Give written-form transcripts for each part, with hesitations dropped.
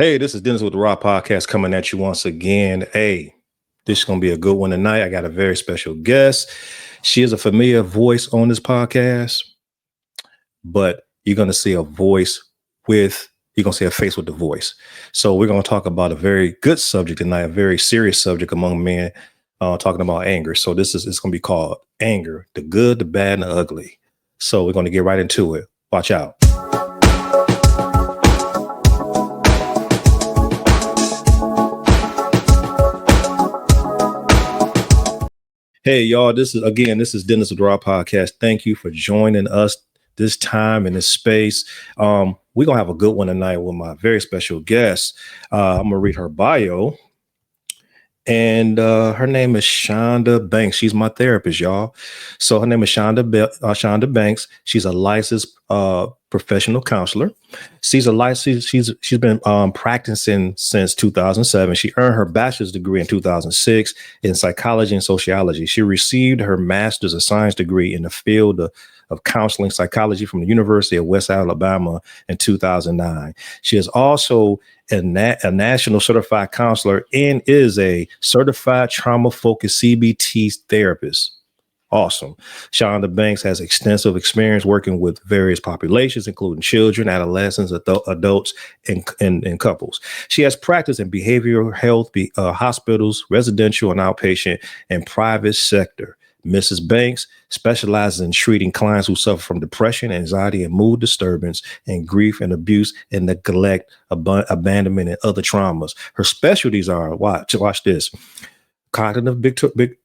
Hey, this is Dennis with the Raw Podcast coming at you once again. Hey, this is going to be a good one tonight. I got a very special guest. She is a familiar voice on this podcast, but you're going to see a voice you're going to see a face with the voice. So we're going to talk about a very good subject tonight, a very serious subject among men, talking about anger. So it's going to be called Anger, the Good, the Bad, and the Ugly. So we're going to get right into it. Watch out. Hey, y'all, this is Dennis with the Raw Podcast. Thank you for joining us this time in this space. We're going to have a good one tonight with my very special guest. I'm going to read her bio. And her name is Shanda Banks. She's my therapist, y'all. So her name is Shanda Banks. She's a licensed professional counselor. She's been practicing since 2007. She earned her bachelor's degree in 2006 in psychology and sociology. She received her master's of science degree in the field of counseling psychology from the University of West Alabama in 2009. She is also a national certified counselor and is a certified trauma-focused CBT therapist. Awesome. Shanda Banks has extensive experience working with various populations, including children, adolescents, adults, and couples. She has practiced in behavioral health, hospitals, residential and outpatient, and private sector. Mrs. Banks specializes in treating clients who suffer from depression, anxiety, and mood disturbance, and grief and abuse and neglect, abandonment, and other traumas. Her specialties are, watch this, cognitive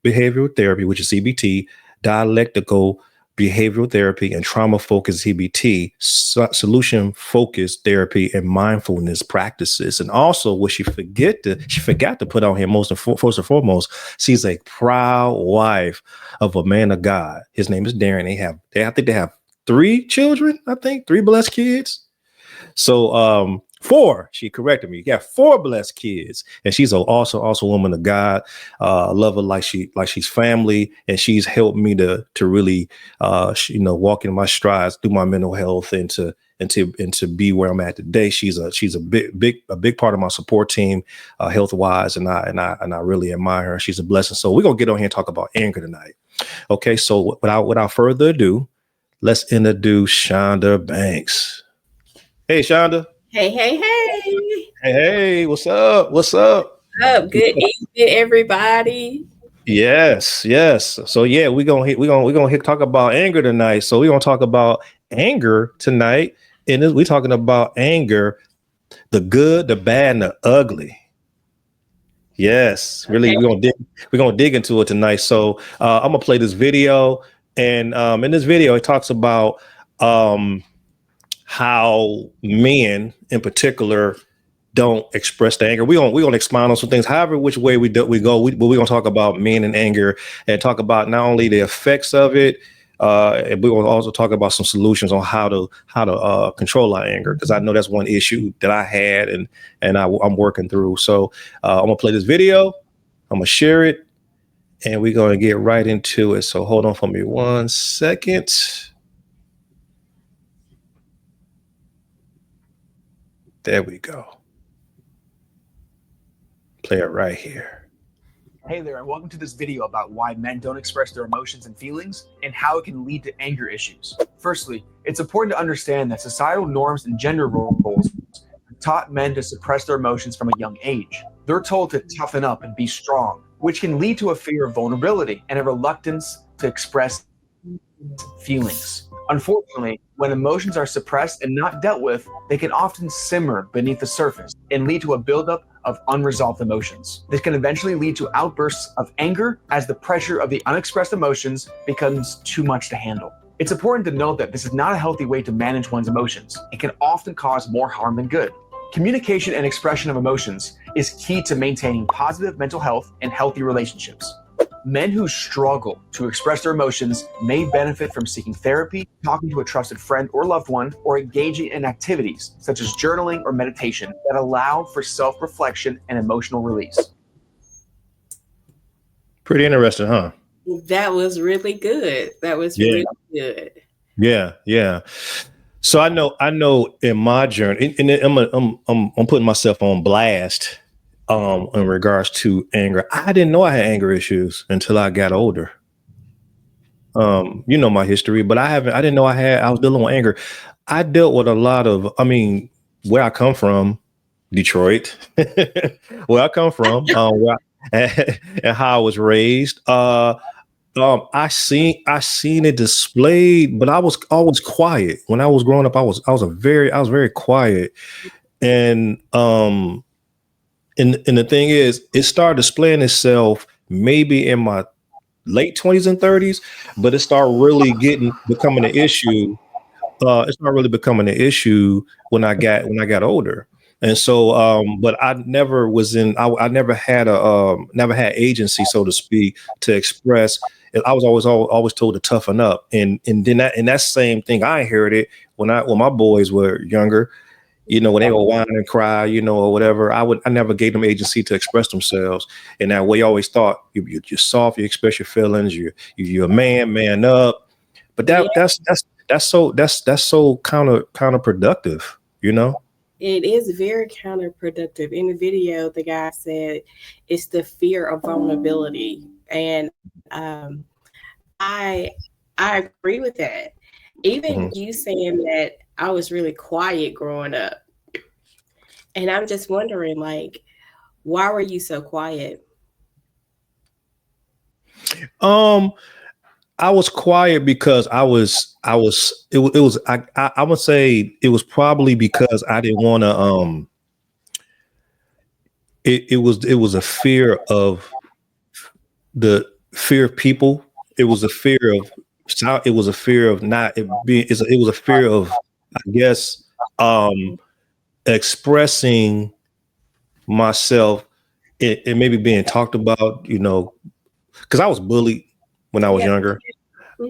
behavioral therapy, which is CBT, dialectical behavioral therapy, and trauma-focused CBT, solution-focused therapy, and mindfulness practices. And also, what she forgot to put on here first and foremost, she's a proud wife of a man of God. His name is Darren. I think they have 3 children. Three blessed kids. So, 4, she corrected me. Yeah, 4 blessed kids. And she's also a woman of God. Love her like she's family. And she's helped me to really, walk in my strides through my mental health and to be where I'm at today. She's a big part of my support team, health wise. And I really admire her. She's a blessing. So we're going to get on here and talk about anger tonight. Okay. So without further ado, let's introduce Shanda Banks. Hey, Shanda. Hey. Hey, what's up? Good evening, everybody. Yes. So yeah, we're gonna talk about anger tonight. So we're gonna talk about anger tonight. And we're talking about anger, the good, the bad, and the ugly. Yes, really, Okay. we're gonna dig into it tonight. So I'm gonna play this video, and in this video, it talks about how men in particular don't express the anger. We're gonna expound on some things. However, which way we go, we're gonna talk about men and anger and talk about not only the effects of it, and we're gonna also talk about some solutions on how to control our anger, because I know that's one issue that I had and I'm working through. So I'm gonna play this video. I'm gonna share it, and we're gonna get right into it. So hold on for me 1 second. There we go. Play it right here. Hey there, and welcome to this video about why men don't express their emotions and feelings and how it can lead to anger issues. Firstly, it's important to understand that societal norms and gender roles have taught men to suppress their emotions from a young age. They're told to toughen up and be strong, which can lead to a fear of vulnerability and a reluctance to express feelings. Unfortunately, when emotions are suppressed and not dealt with, they can often simmer beneath the surface and lead to a buildup of unresolved emotions. This can eventually lead to outbursts of anger as the pressure of the unexpressed emotions becomes too much to handle. It's important to note that this is not a healthy way to manage one's emotions. It can often cause more harm than good. Communication and expression of emotions is key to maintaining positive mental health and healthy relationships. Men who struggle to express their emotions may benefit from seeking therapy, talking to a trusted friend or loved one, or engaging in activities such as journaling or meditation that allow for self-reflection and emotional release. Pretty interesting, huh? That was really good. Yeah. Really good. Yeah. So I know in my journey, and I'm putting myself on blast in regards to anger. I didn't know I had anger issues until I got older. You know my history, but I didn't know I was dealing with anger. I dealt with a lot of, I mean, where I come from, Detroit, where I come from, and how I was raised. I seen it displayed, but I was always quiet. When I was growing up, I was very quiet. And and the thing is, it started displaying itself maybe in my late 20s and 30s, but it started really getting becoming an issue. It's not really becoming an issue when I got older. And so, but I never was in. I never had agency, so to speak, to express. I was always told to toughen up, and then that same thing I inherited when my boys were younger. When they would whine and cry, or whatever, I never gave them agency to express themselves. And that way, I always thought you're soft, you express your feelings, you're a man up. But Yeah, that's so counterproductive, you know. it is very counterproductive. In the video, the guy said it's the fear of vulnerability, and I I agree with that. Even Mhm. you saying that I was really quiet growing up, and I'm just wondering, like, why were you so quiet? Um, I was quiet because I would say it was probably because I didn't want to it was a fear of the fear of people. It was a fear of it was a fear of not it being it was a fear of, I guess, um expressing myself, and maybe being talked about, because I was bullied when I was Yeah. younger.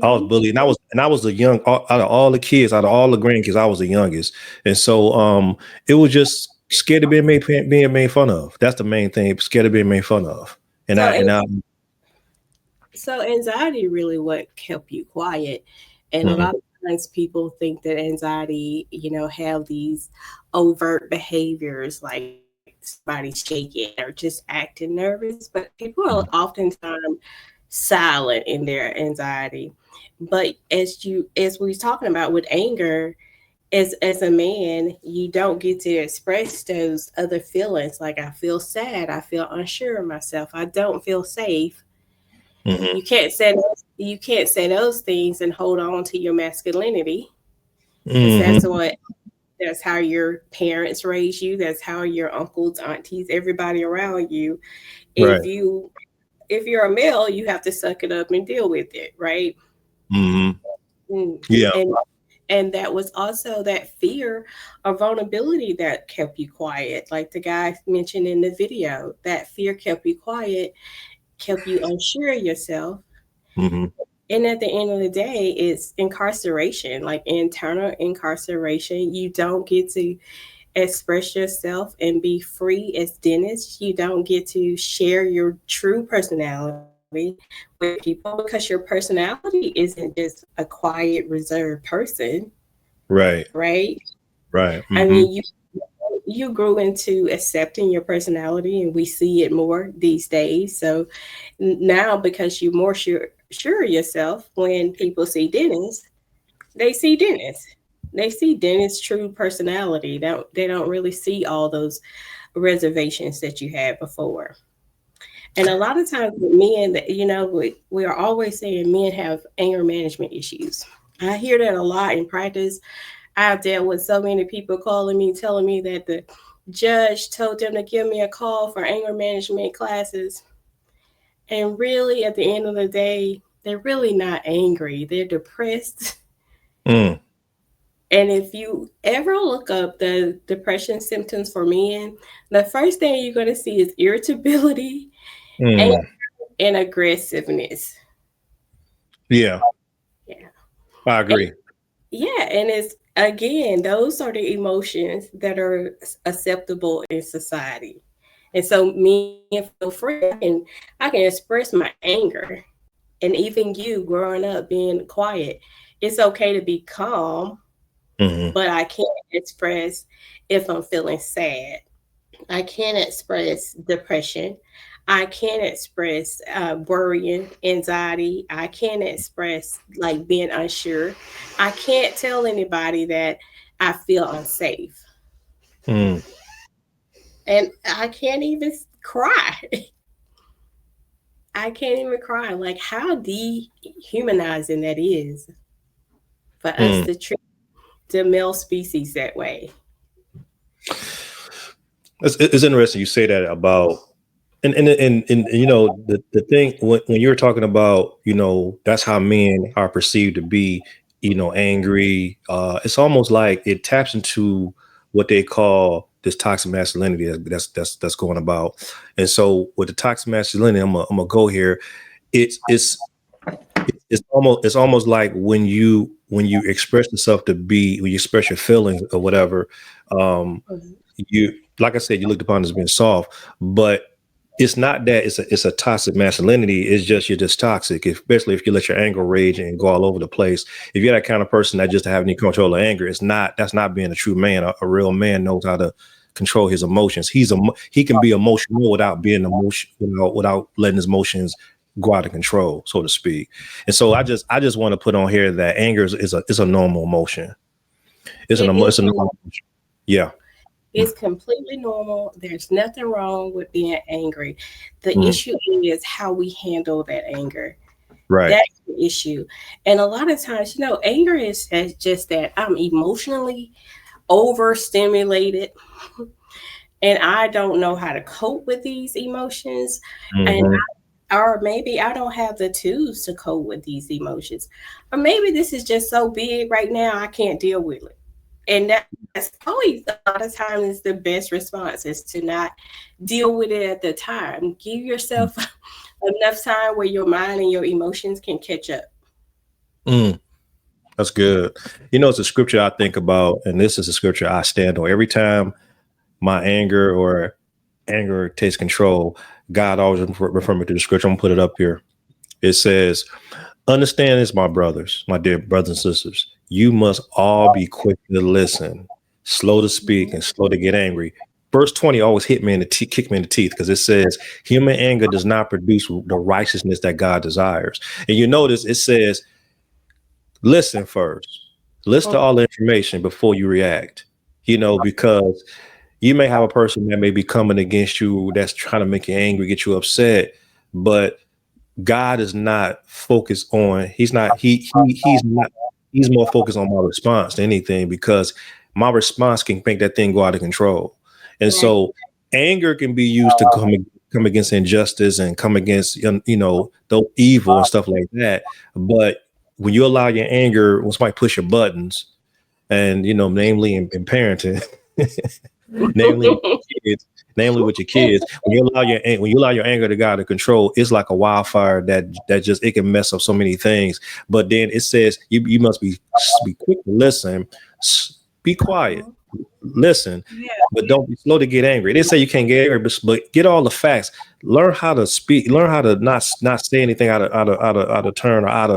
I was Hmm. bullied, and I was the young out of all the kids, out of all the grandkids, I was the youngest. And so it was just scared of being made fun of. That's the main thing, scared of being made fun of. And So, I and I so anxiety really what kept you quiet. And a mhm, lot of times people think that anxiety, have these overt behaviors like somebody shaking or just acting nervous, but people are mhm, oftentimes silent in their anxiety. But as we was talking about with anger, as a man, you don't get to express those other feelings. Like, I feel sad, I feel unsure of myself, I don't feel safe. mhm, You can't say those things and hold on to your masculinity, because mhm. that's how your parents raise you, that's how your uncles, aunties, everybody around you. if Right. you if you're a male, you have to suck it up and deal with it, right? Mhm. Mm. Yeah. And that was also that fear of vulnerability that kept you quiet, like the guy mentioned in the video. That fear kept you quiet, kept you unsure of yourself. Mhm. And at the end of the day, it's incarceration, like internal incarceration. You don't get to express yourself and be free as Dennis. You don't get to share your true personality with people, because your personality isn't just a quiet, reserved person, Right. right? Right. I Mhm. mean, you grew into accepting your personality, and we see it more these days. So now, because you're more sure of yourself, when people see Dennis, they see Dennis. They see Dennis' true personality. They don't really see all those reservations that you had before. And a lot of times with men, that we are always saying men have anger management issues. I hear that a lot in practice. I've dealt with so many people calling me, telling me that the judge told them to give me a call for anger management classes. And really, at the end of the day, they're really not angry. They're depressed. Mm. And if you ever look up the depression symptoms for men, the first thing you're going to see is irritability, anger, Mm. and aggressiveness. Yeah, Yeah. I And agree. yeah, and it's again, those are the emotions that are acceptable in society. And so men feel free. I can express my anger. And even you growing up being quiet, it's okay to be calm, Hmm. but I can't express if I'm feeling sad. I can't express depression. I can't express worrying, anxiety. I can't express like being unsure. I can't tell anybody that I feel unsafe. Mm. And I can't even cry. I can't even cry. Like how dehumanizing that is for us Mm. to treat the male species that way. It's interesting you say that about and you know the thing when you're talking about, you know, that's how men are perceived to be, you know, angry. It's almost like it taps into what they call this toxic masculinity that's going about. And so with the toxic masculinity, I'm gonna go here. It's it's almost like when you express yourself to be, when you express your feelings or whatever, um, Mhm. you, like I said, you looked upon as being soft, but it's not that it's a toxic masculinity. It's just you're just toxic, especially if you let your anger rage and go all over the place. If you're that kind of person that just have any control of anger, it's not, that's not being a true man. A real man knows how to control his emotions. He can be emotional without being emotion, without letting his emotions go out of control, so to speak. And so I just want to put on here that anger is a normal emotion. It It's is a normal emotion. Yeah. It's completely normal. There's nothing wrong with being angry. The Mhm. issue is how we handle that anger. Right. That's the issue. And a lot of times, anger is just that I'm emotionally overstimulated and I don't know how to cope with these emotions. And Hmm. or maybe I don't have the tools to cope with these emotions. Or maybe this is just so big right now I can't deal with it. And that's always a lot of times the best response is to not deal with it at the time. Give yourself enough time where your mind and your emotions can catch up. Mm, that's good. You know, it's a scripture I think about, and this is a scripture I stand on every time my anger takes control. God always refer me to the scripture. I'm gonna put it up here. It says, "Understand this, my brothers, my dear brothers and sisters. You must all be quick to listen, slow to speak, and slow to get angry." Verse 20 always hit me in the kick me in the teeth because it says, "Human anger does not produce the righteousness that God desires." And you notice it says, listen first. Listen to all the information before you react. You know, because you may have a person that may be coming against you that's trying to make you angry, get you upset, but God is not focused on, he's not, he's more focused on my response than anything, because my response can make that thing go out of control. And Right. so anger can be used to come against injustice and come against, you know, the evil and stuff like that. But when you allow your anger, when somebody push your buttons, and you know, namely in parenting, namely with your kids, namely with your kids, when you allow your anger to get out of control, it's like a wildfire that just, it can mess up so many things. But then it says you must be quick to listen, be quiet, listen, Yeah. but don't be slow to get angry. They say you can't get angry, but get all the facts. Learn how to speak. Learn how to not say anything out of turn or out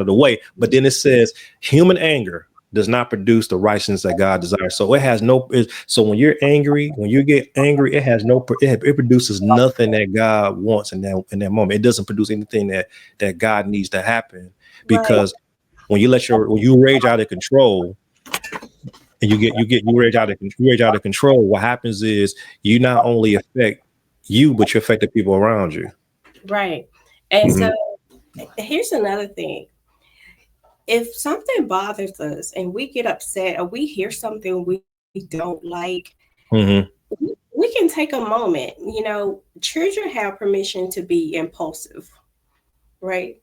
of the way. But then it says human anger does not produce the righteousness that God desires. So it has no. So when you're angry, when you get angry, it has no. It produces nothing that God wants in that moment. It doesn't produce anything that God needs to happen, Right. because when you rage out of control, and you rage out of control, what happens is you not only affect you, but you affect the people around you. Right. And so Hmm. here's another thing. If something bothers us and we get upset or we hear something we don't like, Hmm. we can take a moment. Children have permission to be impulsive, right?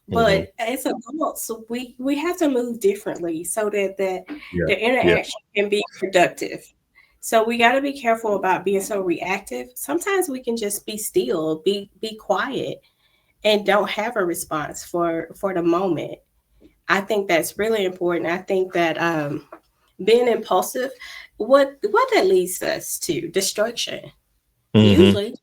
Hmm. But as adults, we have to move differently so that Yeah. the Yeah. interaction can be productive. So we got to be careful about being so reactive. Sometimes we can just be still, be quiet, and don't have a response for the moment. I think that's really important. I think that being impulsive, what that leads us to destruction. Hmm. Usually,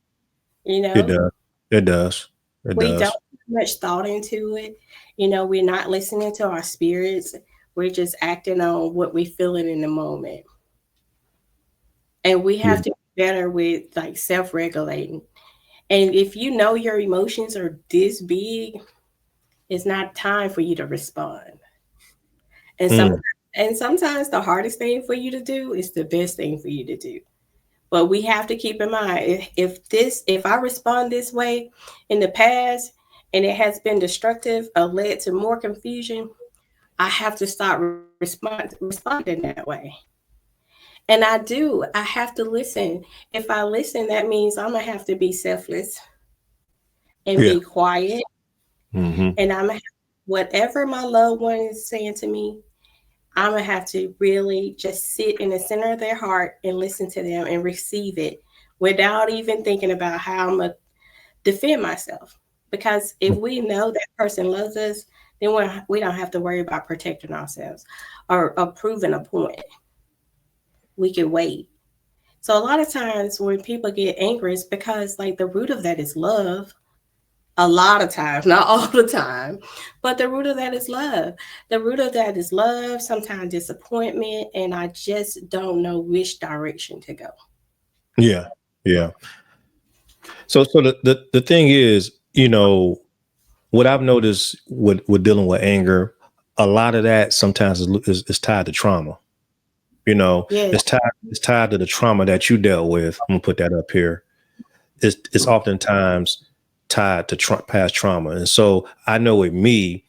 It does. It does. It we don't does. put much thought into it. We're not listening to our spirits. We're just acting on what we're feeling in the moment. And we Yeah. have to be better with like self-regulating. And if you know your emotions are this big, it's not time for you to respond. And some Mm. and sometimes the hardest thing for you to do is the best thing for you to do. But we have to keep in mind if I respond this way in the past and it has been destructive or led to more confusion, I have to start responding that way. And I do. I have to listen. If I listen, that means I'm gonna have to be selfless and Yeah. be quiet. Hmm. And whatever my loved one is saying to me, I'm gonna have to really just sit in the center of their heart and listen to them and receive it without even thinking about how I'm gonna defend myself. Because if we know that person loves us, then we don't have to worry about protecting ourselves or proving a point. We can wait. So a lot of times when people get angry, it's because like the root of that is love. A lot of times, not all the time, but the root of that is love. The root of that is love, sometimes disappointment, and I just don't know which direction to go. Yeah. Yeah. So the thing is, what I've noticed with dealing with anger, a lot of that sometimes is tied to trauma. Yes, It's tied to the trauma that you dealt with. I'm gonna put that up here. It's oftentimes tied to past trauma, and so I know with me,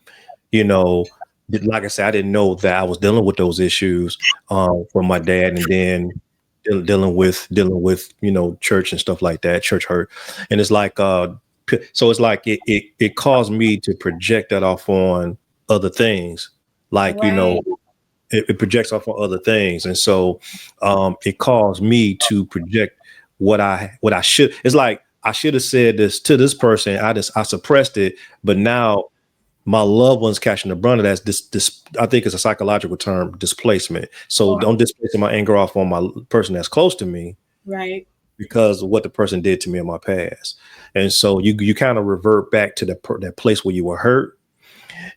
you know, like I said, I didn't know that I was dealing with those issues from my dad, and then dealing with church and stuff like that, church hurt, and it's like so it's like it caused me to project that off on other things, like right, it projects off on other things, and so it caused me to project what I should. It's like I should have said this to this person. I suppressed it, but now my loved ones catching the brunt of that. This I think it's a psychological term, displacement. So don't displace my anger off on my person that's close to me right. because of what the person did to me in my past. And so you kind of revert back to that place where you were hurt,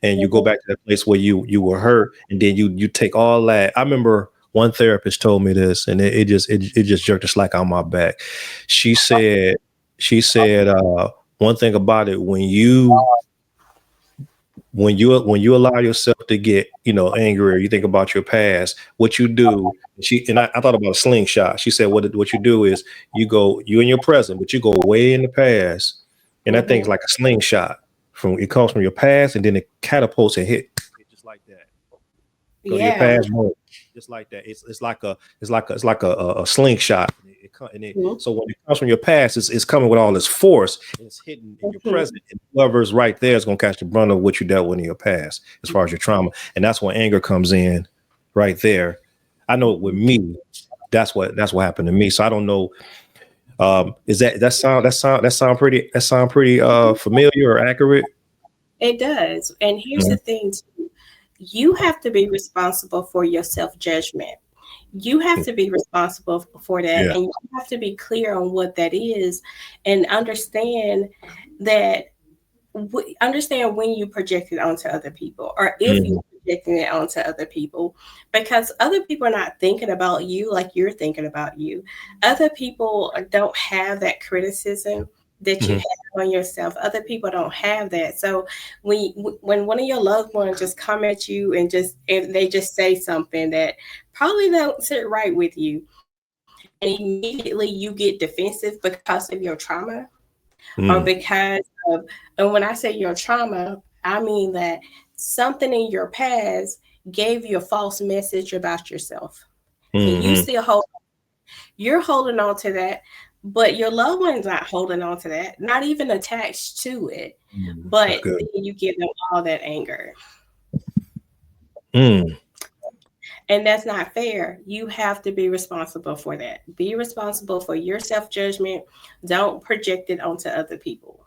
and you go Mhm. back to that place where you were hurt, and then you take all that. I remember one therapist told me this, and it just jerked a slack on my back. She said one thing about it, when you allow yourself to get angry, or you think about your past, what you do, I thought about a slingshot. She said what you do is you in your present, but you go way in the past, and that thing's Mhm. like a slingshot. It comes from your past, and then it catapults and hit just like that. Go to your Yeah. past, boom, just like that. It's like a slingshot. Mhm. So when it comes from your past, it's coming with all this force, and it's hitting in your Mhm. present. And whoever's right there is gonna catch the brunt of what you dealt with in your past, as far as your trauma. And that's when anger comes in, right there. I know with me, that's what happened to me. So I don't know. Is that sound pretty familiar or accurate? It does. And here's the Mhm. thing too. You have to be responsible for your self-judgment. You have to be responsible for that, Yeah. and you have to be clear on what that is and that understand when you project it onto other people or if you're Mhm. projecting it onto other people, because other people are not thinking about you like you're thinking about you. Other people don't have that criticism that you Mhm. have on yourself. Other people don't have that. So when one of your loved ones just come at you and they just say something that probably don't sit right with you, and immediately you get defensive because of your trauma or Mhm. because of, and when I say your trauma, I mean that something in your past gave you a false message about yourself. And Mhm. you're holding on to that, but your loved one's not holding on to that, not even attached to it. Mhm. That's But good. then you give them all that anger. Mm. And that's not fair. You have to be responsible for that. Be responsible for your self judgment. Don't project it onto other people.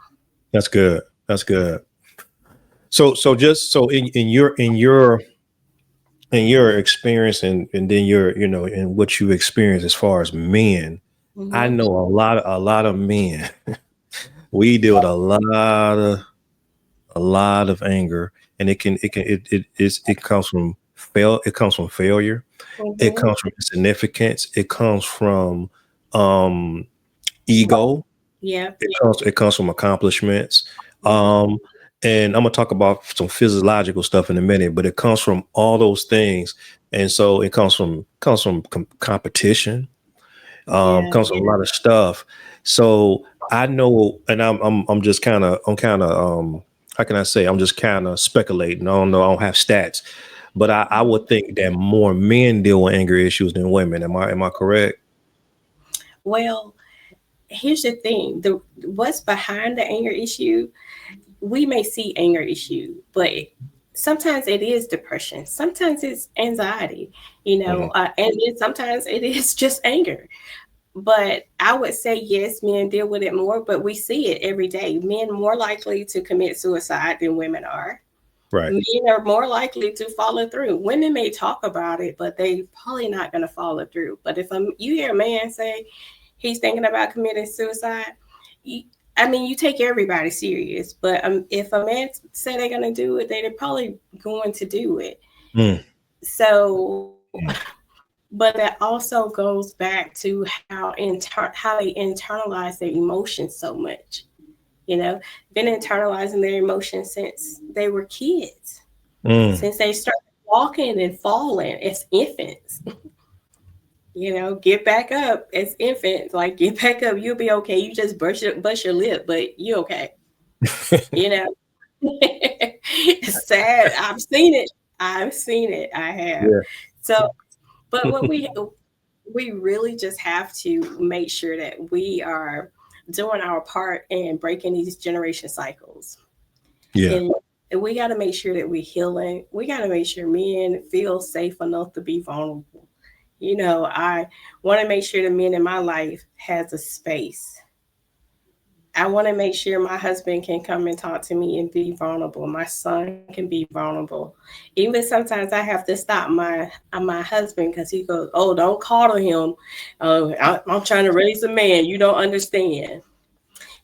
That's good. That's good. So just so in your experience, and then in what you experience as far as men, I Hmm. know a lot of men. We deal with a lot of anger, and it comes from it comes from failure. It Mm-hmm. comes from insignificance. It comes from um ego. Yeah. It comes from accomplishments. Mm-hmm. Um, and I'm gonna talk about some physiological stuff in a minute, but it comes from all those things. And so it comes from competition, Yeah. comes from a lot of stuff. So I know, and I'm just kind of how can I say, I'm just kind of speculating. I don't know, I don't have stats, but I would think that more men deal with anger issues than women. Am I correct? Well, here's the thing: the what's behind the anger issue. We may see anger issue, but sometimes it is depression. Sometimes it's anxiety. Mhm. And then sometimes it is just anger. But I would say yes, men deal with it more, but we see it every day. Men more likely to commit suicide than women are. Right. Men are more likely to follow through. Women may talk about it, but they probably not going to follow through. But if you hear a man say he's thinking about committing suicide, you, I mean, you take everybody serious. But if a man say they're going to do it, they're probably going to do it. Mm, So, mm, but that also goes back to how they internalize their emotions so much. You know, been internalizing their emotions since they were kids, mm. since they started walking and falling as infants. Get back up as infants. Like, get back up. You'll be okay. You just bust your lip, but you okay. You know, it's sad. I've seen it. I've seen it. I have. Yeah. So, but what we really just have to make sure that we are doing our part in breaking these generation cycles. Yeah. And we got to make sure that we're healing. We got to make sure men feel safe enough to be vulnerable. I want to make sure the men in my life has a space. I want to make sure my husband can come and talk to me and be vulnerable. My son can be vulnerable. Even sometimes I have to stop my husband because he goes, "Oh, don't coddle him. I'm trying to raise a man. You don't understand."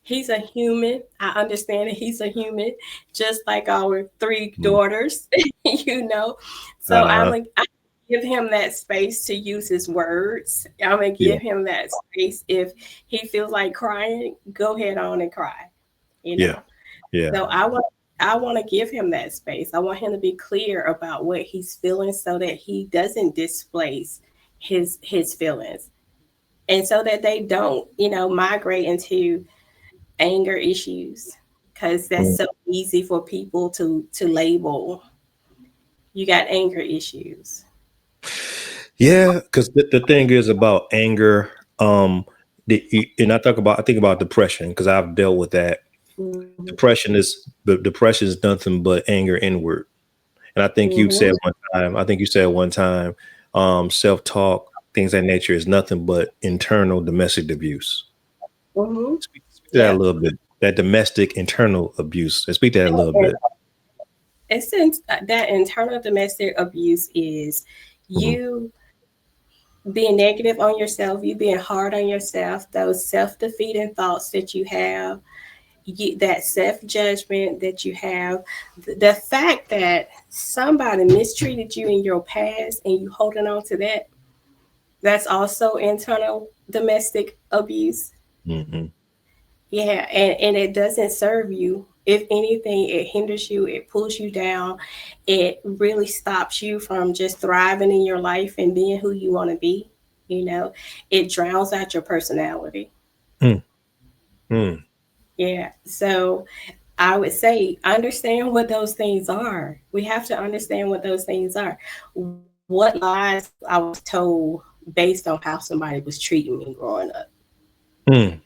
He's a human. I understand that he's a human, just like our three Mm. daughters, you know. So Uh-huh. I give him that space to use his words. I'm gonna Yeah. give him that space. If he feels like crying, go ahead on and cry, you Yeah. know. Yeah. So I want to give him that space. I want him to be clear about what he's feeling so that he doesn't displace his feelings. And so that they don't, migrate into anger issues, because that's Mm. so easy for people to label. You got anger issues. Yeah, because the thing is about anger, and I think about depression because I've dealt with that. Mm-hmm. Depression is nothing but anger inward. And Mm-hmm. I think you said one time, self-talk, things of that nature is nothing but internal domestic abuse. Mm-hmm. Speak to that a Yeah. little bit. That domestic internal abuse. Let's speak to that a little And bit. since that internal domestic abuse is Mhm. you being negative on yourself, you being hard on yourself, those self-defeating thoughts that you have, that self-judgment that you have, the fact that somebody mistreated you in your past and you holding on to that. That's also internal domestic abuse. Mhm. Yeah, and it doesn't serve you. If anything, it hinders you, it pulls you down, it really stops you from just thriving in your life and being who you want to be. You know, it drowns out your personality. Mm. Mm. Yeah. So I would say understand what those things are. We have to understand what those things are. What lies I was told based on how somebody was treating me growing up. Mm.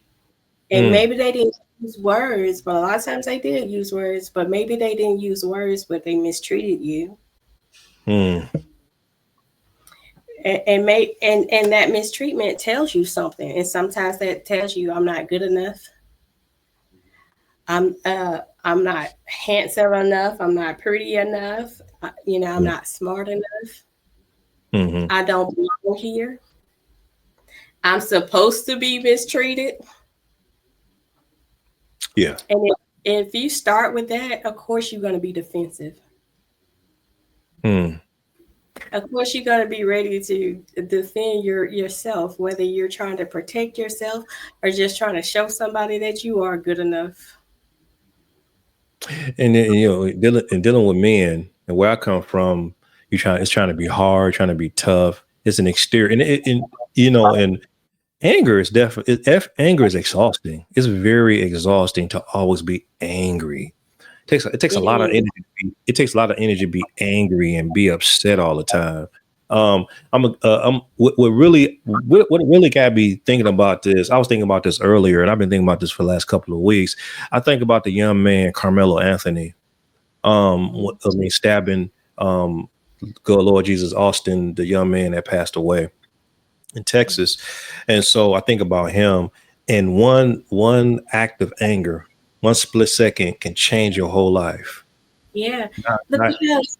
And Mm. maybe they didn't use words, but a lot of times they did use words, but maybe they didn't use words, but they mistreated you. Mm. And that mistreatment tells you something. And sometimes that tells you I'm not good enough. I'm not handsome enough. I'm not pretty enough. I'm Mm. not smart enough. Mhm. I don't belong here. I'm supposed to be mistreated. Yeah. And if you start with that, of course you're going to be defensive. Mm. Of course, you got to be ready to defend yourself, whether you're trying to protect yourself or just trying to show somebody that you are good enough. And then, dealing with men and where I come from, it's trying to be hard, trying to be tough. It's an exterior, and anger is definitely anger is exhausting. It's very exhausting to always be angry. It takes a It lot of is. energy. It takes a lot of energy to be angry and be upset all the time. What really got me thinking about this. I was thinking about this earlier, and I've been thinking about this for the last couple of weeks. I think about the young man Carmelo Anthony. Mhm. Stabbing good Lord Jesus Austin, the young man that passed away in Texas. And so I think about him, and one act of anger, one split second can change your whole life. Yeah, Not, but not, because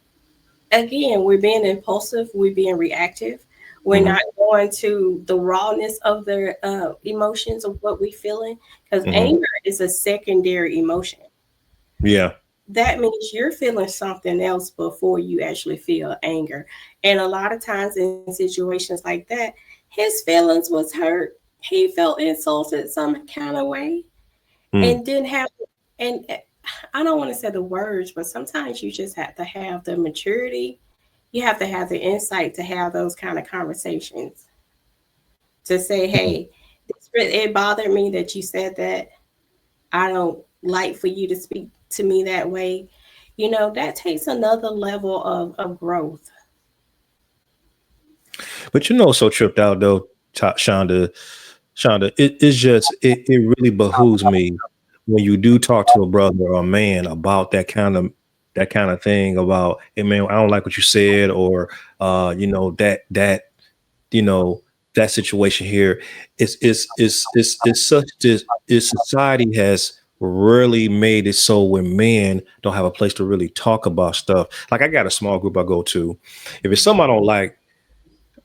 again, we're being impulsive, we're being reactive, we're mhm, not going to the rawness of the emotions of what we're feeling. Because mhm. anger is a secondary emotion. Yeah. That means you're feeling something else before you actually feel anger. And a lot of times in situations like that, his feelings was hurt. He felt insulted some kind of way Mm. and didn't have, and I don't want to say the words, but sometimes you just have to have the maturity. You have to have the insight to have those kind of conversations to say, hey, it bothered me that you said that. I don't like for you to speak to me that way. That takes another level of growth. But so tripped out though, Shonda, it really behooves me when you do talk to a brother or a man about that kind of thing about, hey man, I don't like what you said, or you know that situation here. It's such this society has really made it so when men don't have a place to really talk about stuff. Like, I got a small group I go to. If it's something I don't like,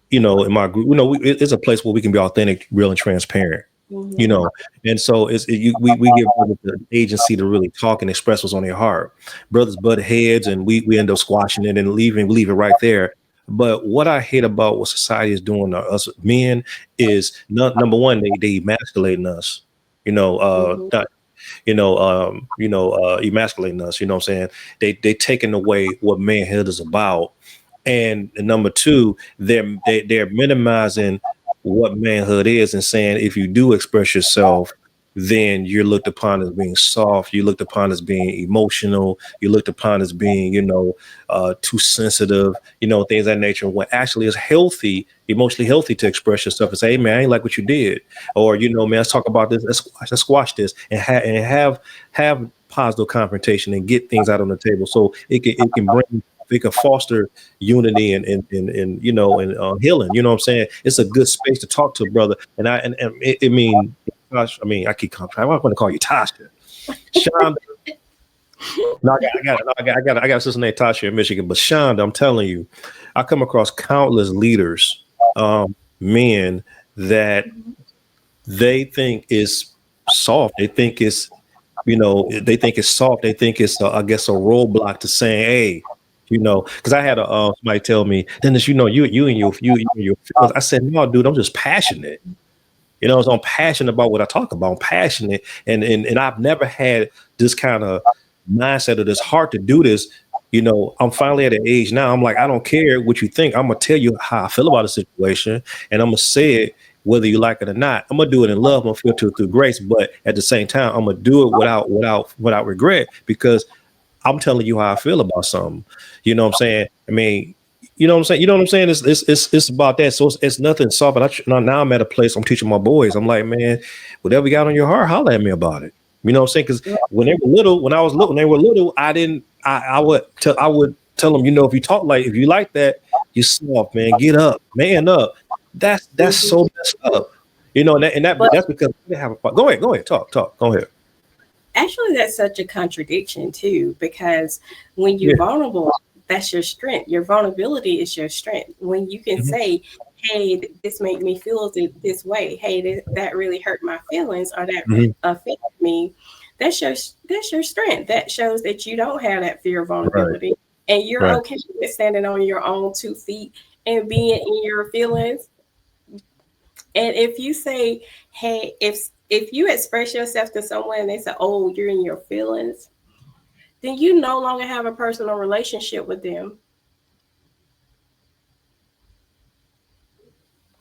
in my group, it's a place where we can be authentic, real, and transparent. You Hmm. know, and so we give brothers the agency to really talk and express what's on their heart. Brothers butt heads, and we end up squashing it and leave it right there. But what I hate about what society is doing to us men is, number one, they emasculating us. Hmm. Emasculating us. You know what I'm saying? They taking away what manhood is about. And number two, they're minimizing what manhood is, and saying if you do express yourself, then you're looked upon as being soft, you're looked upon as being emotional, you're looked upon as being, too sensitive, things of that nature. When actually it's healthy, emotionally healthy, to express yourself and say, hey man, I ain't like what you did. Or, man, let's talk about this, let's squash this, and have positive confrontation and get things out on the table, so it can foster unity and healing. You know what I'm saying? It's a good space to talk to a brother. Gosh, I mean, I keep I want to call you Tasha. Shonda. No, I got a sister named Tasha in Michigan, but Shonda, I'm telling you, I come across countless leaders, men that they think is soft. They think it's soft. They think it's, I guess, a roadblock to saying, hey, because I had somebody tell me, Dennis, you and your feelings. I said, no, dude, I'm just passionate. So I'm passionate about what I talk about. I'm passionate, and I've never had this kind of mindset or this heart to do this. I'm finally at an age now. I'm like, I don't care what you think. I'm gonna tell you how I feel about a situation, and I'm gonna say it whether you like it or not. I'm gonna do it in love. I'm gonna filter it through grace, but at the same time, I'm gonna do it without regret, because I'm telling you how I feel about something. You know what I'm saying? I mean, you know what I'm saying? You know what I'm saying? It's about that. So it's nothing soft. But now I'm at a place, I'm teaching my boys. I'm like, man, whatever you got on your heart, holler at me about it. You know what I'm saying? Because when they were little, I would tell them, if you talk like, if you like that, you soft, man. Get up, man up. That's so Hmm. messed up. But That's because they have a. Go ahead, talk. Go ahead. actually, that's such a contradiction too, because when you're Yeah. vulnerable, that's your strength. Your vulnerability is your strength. When you can Mhm. say, "Hey, this made me feel this way. Hey, that really hurt my feelings, or that Mhm. affected me." That's your strength. That shows that you don't have that fear of Right. vulnerability. and you're Right. okay with standing on your own 2 feet and being in your feelings. And if you say, hey, if you express yourself to someone and they say, oh, you're in your feelings, then you no longer have a personal relationship with them.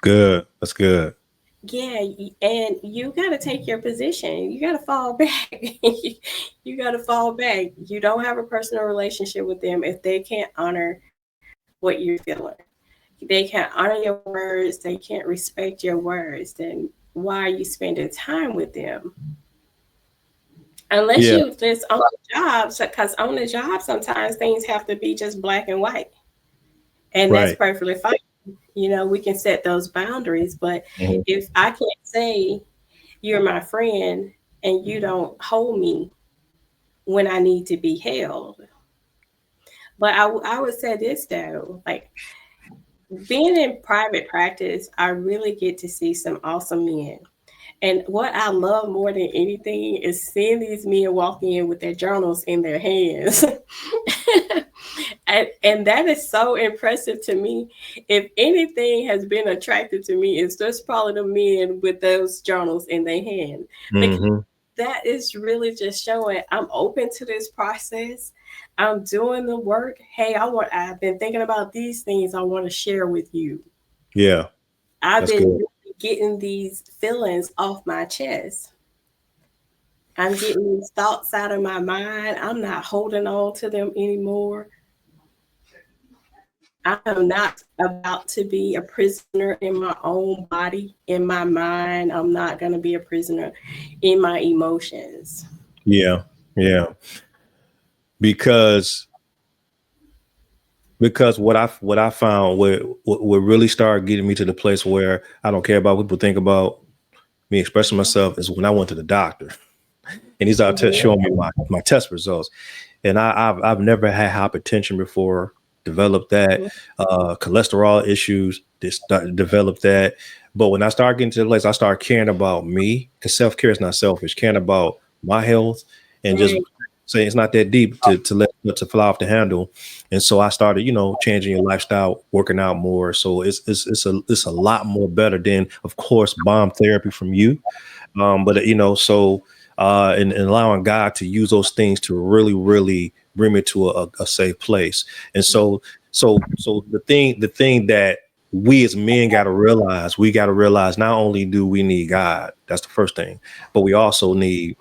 Good. That's good. Yeah, and you got to take your position. You got to fall back. You got to fall back. You don't have a personal relationship with them if they can't honor what you're feeling. They can't honor your words. They can't respect your words. Then why are you spending time with them? Unless Yeah. you just on the job, because on the job sometimes things have to be just black and white, and that's Right. perfectly fine. We can set those boundaries. But Mhm. if I can't say you're my friend and you don't hold me when I need to be held. But I would say this though, like being in private practice, I really get to see some awesome men. And what I love more than anything is seeing these men walk in with their journals in their hands. And that is so impressive to me. If anything has been attractive to me, it's just probably the men with those journals in their hand. Because Hmm. that is really just showing I'm open to this process. I'm doing the work. Hey, I've been thinking about these things I want to share with you. Yeah. I've That's been good. really getting these feelings off my chest. I'm getting these thoughts out of my mind. I'm not holding on to them anymore. I am not about to be a prisoner in my own body, in my mind. I'm not going to be a prisoner in my emotions. Yeah. Yeah. Because what I found what really started getting me to the place where I don't care about what people think about me expressing myself is when I went to the doctor and he's out Mhm. showing me my test results. And I've never had hypertension before, developed that, cholesterol issues, developed that. But when I started getting to the place, I started caring about me because self care is not selfish, caring about my health and just Right. saying it's not that deep to let to fly off the handle. And so I started, changing your lifestyle, working out more. So it's a lot more better than, of course, bomb therapy from you. But and allowing God to use those things to really, really bring me to a safe place. And so the thing that we as men we got to realize not only do we need God, that's the first thing, but we also need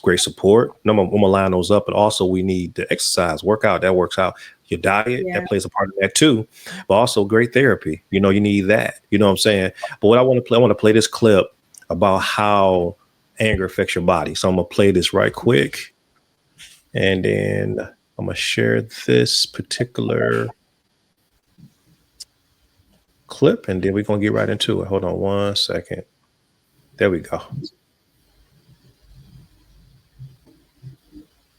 great support. I'm gonna line those up, but also we need the exercise, workout that works out. Your diet Yeah. that plays a part of that too, but also great therapy. You need that. You know what I'm saying? But what I want to play this clip about how anger affects your body. So I'm gonna play this right quick, and then I'm gonna share this particular clip, and then we're gonna get right into it. Hold on 1 second. There we go.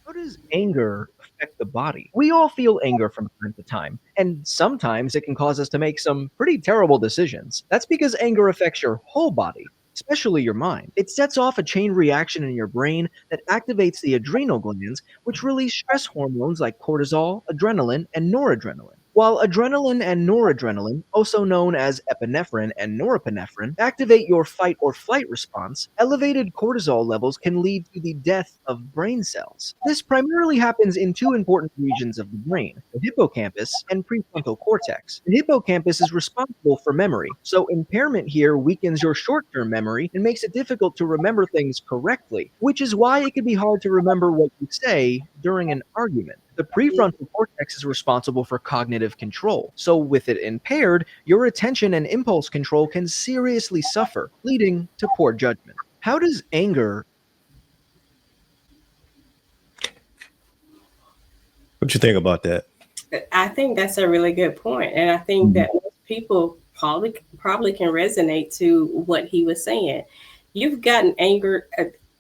How does anger affect the body? We all feel anger from time to time, and sometimes it can cause us to make some pretty terrible decisions. That's because anger affects your whole body, especially your mind. It sets off a chain reaction in your brain that activates the adrenal glands, which release stress hormones like cortisol, adrenaline, and noradrenaline. While adrenaline and noradrenaline, also known as epinephrine and norepinephrine, activate your fight or flight response, elevated cortisol levels can lead to the death of brain cells. This primarily happens in two important regions of the brain, the hippocampus and prefrontal cortex. The hippocampus is responsible for memory, so impairment here weakens your short term memory and makes it difficult to remember things correctly, which is why it can be hard to remember what you say during an argument. The prefrontal cortex is responsible for cognitive control, so with it impaired, your attention and impulse control can seriously suffer, leading to poor judgment. How does anger What you think about that? I think that's a really good point, and I think Mhm. that most people probably can resonate to what he was saying. You've gotten angry,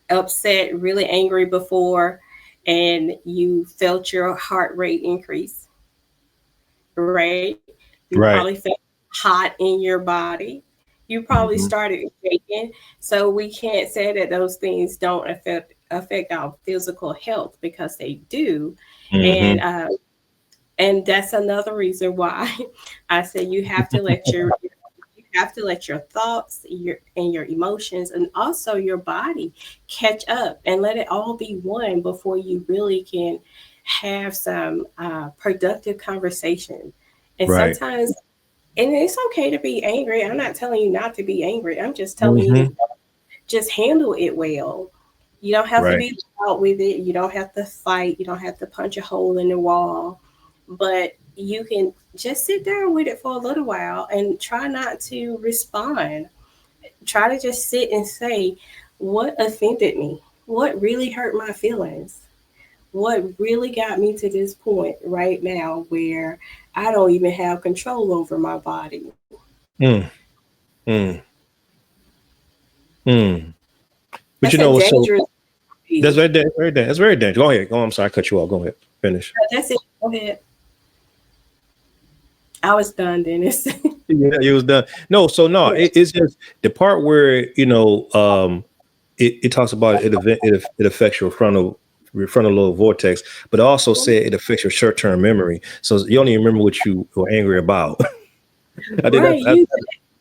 upset, really angry before, and you felt your heart rate increase, right? You probably Right. felt hot in your body. You probably Hmm. started shaking. So we can't say that those things don't affect our physical health because they do. And Hmm. And that's another reason why I say you have to let your thoughts, your emotions, and also your body catch up and let it all be one before you really can have some productive conversation. And Right. sometimes, and it's okay to be angry. I'm not telling you not to be angry. I'm just telling you, Hmm. just handle it well. You don't have to Right. be out with it. You don't have to fight. You don't have to punch a hole in the wall. But you can just sit down with it for a little while and try not to respond. Try to just sit and say, what offended me? What really hurt my feelings? What really got me to this point right now where I don't even have control over my body? Mm, mm, mm. But That's you a know what's so dangerous that's thing. very dangerous. That's very dangerous. Go ahead. Go. I'm sorry, I cut you off. Go ahead. Finish. That's it. Go ahead. I was done, Dennis. Yeah, it was done. No, so no, Yeah. it's just the part where it talks about it affects your frontal lobe vortex, but it also said it affects your short term memory. So you don't even remember what you were angry about. I think Right. that's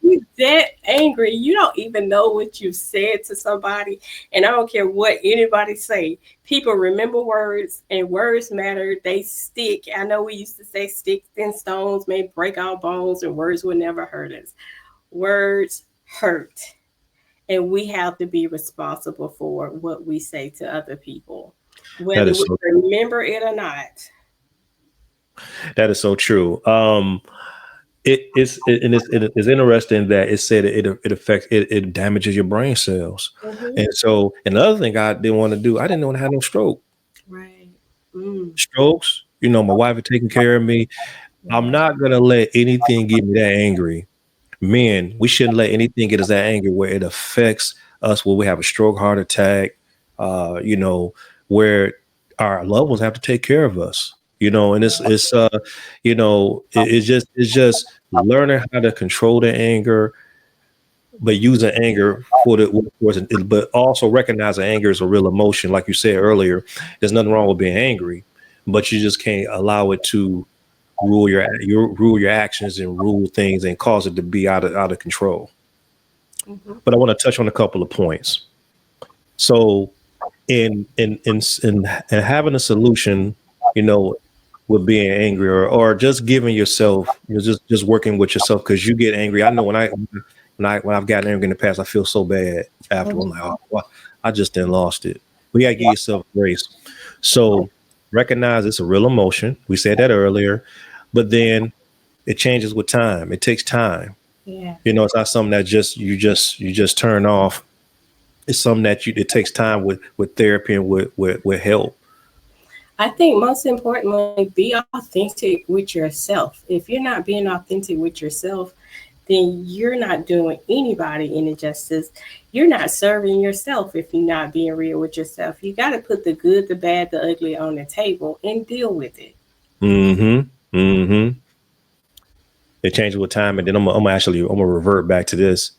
You that angry. You don't even know what you said to somebody. And I don't care what anybody say. People remember words and words matter. They stick. I know we used to say sticks and stones may break our bones and words will never hurt us. Words hurt. And we have to be responsible for what we say to other people, that whether is we so remember it or not. that is so true. It's interesting that it said it affects it damages your brain cells, Hmm. and so another thing I didn't want to do, I didn't want to have no stroke. Right. Mm. Strokes, my wife is taking care of me. I'm Yeah. not gonna let anything get me that angry. Men, we shouldn't let anything get us that angry where it affects us, where we have a stroke, heart attack, uh, you know, where our loved ones have to take care of us. And it's just learning how to control the anger, but using anger but also recognizing anger is a real emotion. Like you said earlier, there's nothing wrong with being angry, but you just can't allow it to rule your actions and rule things and cause it to be out of control. Hmm. But I want to touch on a couple of points. So in having a solution, you know, with being angry or just giving yourself, just working with yourself because you get angry. I know when I've gotten angry in the past, I feel so bad after. I'm like, oh, well, I just then lost it. We gotta give yourself grace. So recognize it's a real emotion. We said that earlier, but then it changes with time. It takes time. Yeah. It's not something that you just turn off. It's something that it takes time with therapy and with help. I think most importantly, be authentic with yourself. If you're not being authentic with yourself, then you're not doing anybody any justice. You're not serving yourself if you're not being real with yourself. You got to put the good, the bad, the ugly on the table and deal with it. Mm-hmm. Mm-hmm. It changes with time, and then I'm gonna revert back to this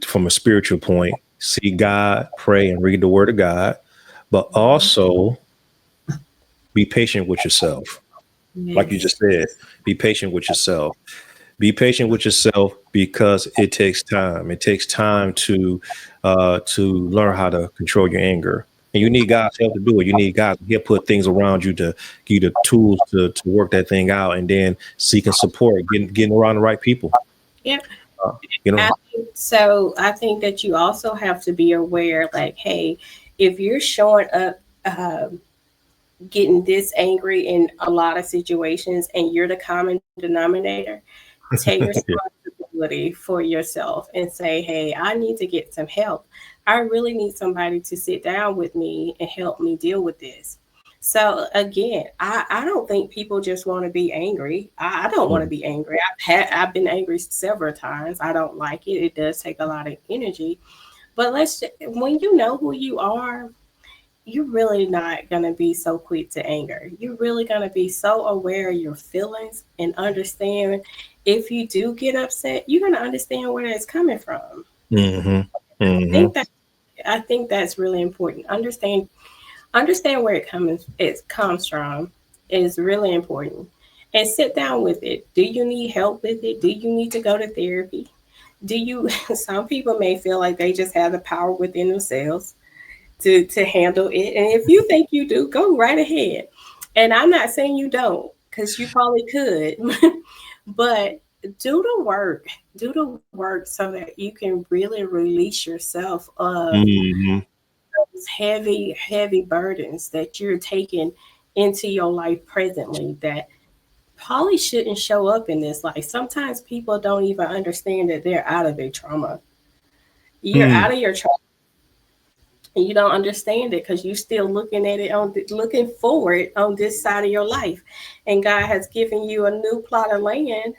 from a spiritual point. See God, pray, and read the Word of God, but also be patient with yourself. Like you Yes. just said, be patient with yourself. Be patient with yourself because it takes time. It takes time to learn how to control your anger. And you need God's help to do it. You need God. He'll put things around you to give you the tools to work that thing out, and then seeking support, getting around the right people. Yep. Uh, you know, So I think that you also have to be aware, like, hey, if you're showing up getting this angry in a lot of situations and you're the common denominator, take responsibility for yourself and say, hey, I need to get some help. I really need somebody to sit down with me and help me deal with this. So again, I don't think people just want to be angry. I don't want to mm, be angry. I've been angry several times. I don't like it. It does take a lot of energy. But when you know who you are, you're really not going to be so quick to anger. You're really going to be so aware of your feelings and understand if you do get upset, you're going to understand where it's coming from. mm-hmm, I mm-hmm. think that I think that's really important. Understand where it comes from is really important. and sit down with it. Do you need help with it? Do you need to go to therapy? Do you some people may feel like they just have the power within themselves to handle it. And if you think you do, go right ahead. And I'm not saying you don't, because you probably could, but do the work. Do the work so that you can really release yourself of Hmm. those heavy, heavy burdens that you're taking into your life presently that probably shouldn't show up in this life. Sometimes people don't even understand that they're out of their trauma. You're Mm. out of your trauma and you don't understand it because you're still looking at it looking forward on this side of your life, and God has given you a new plot of land,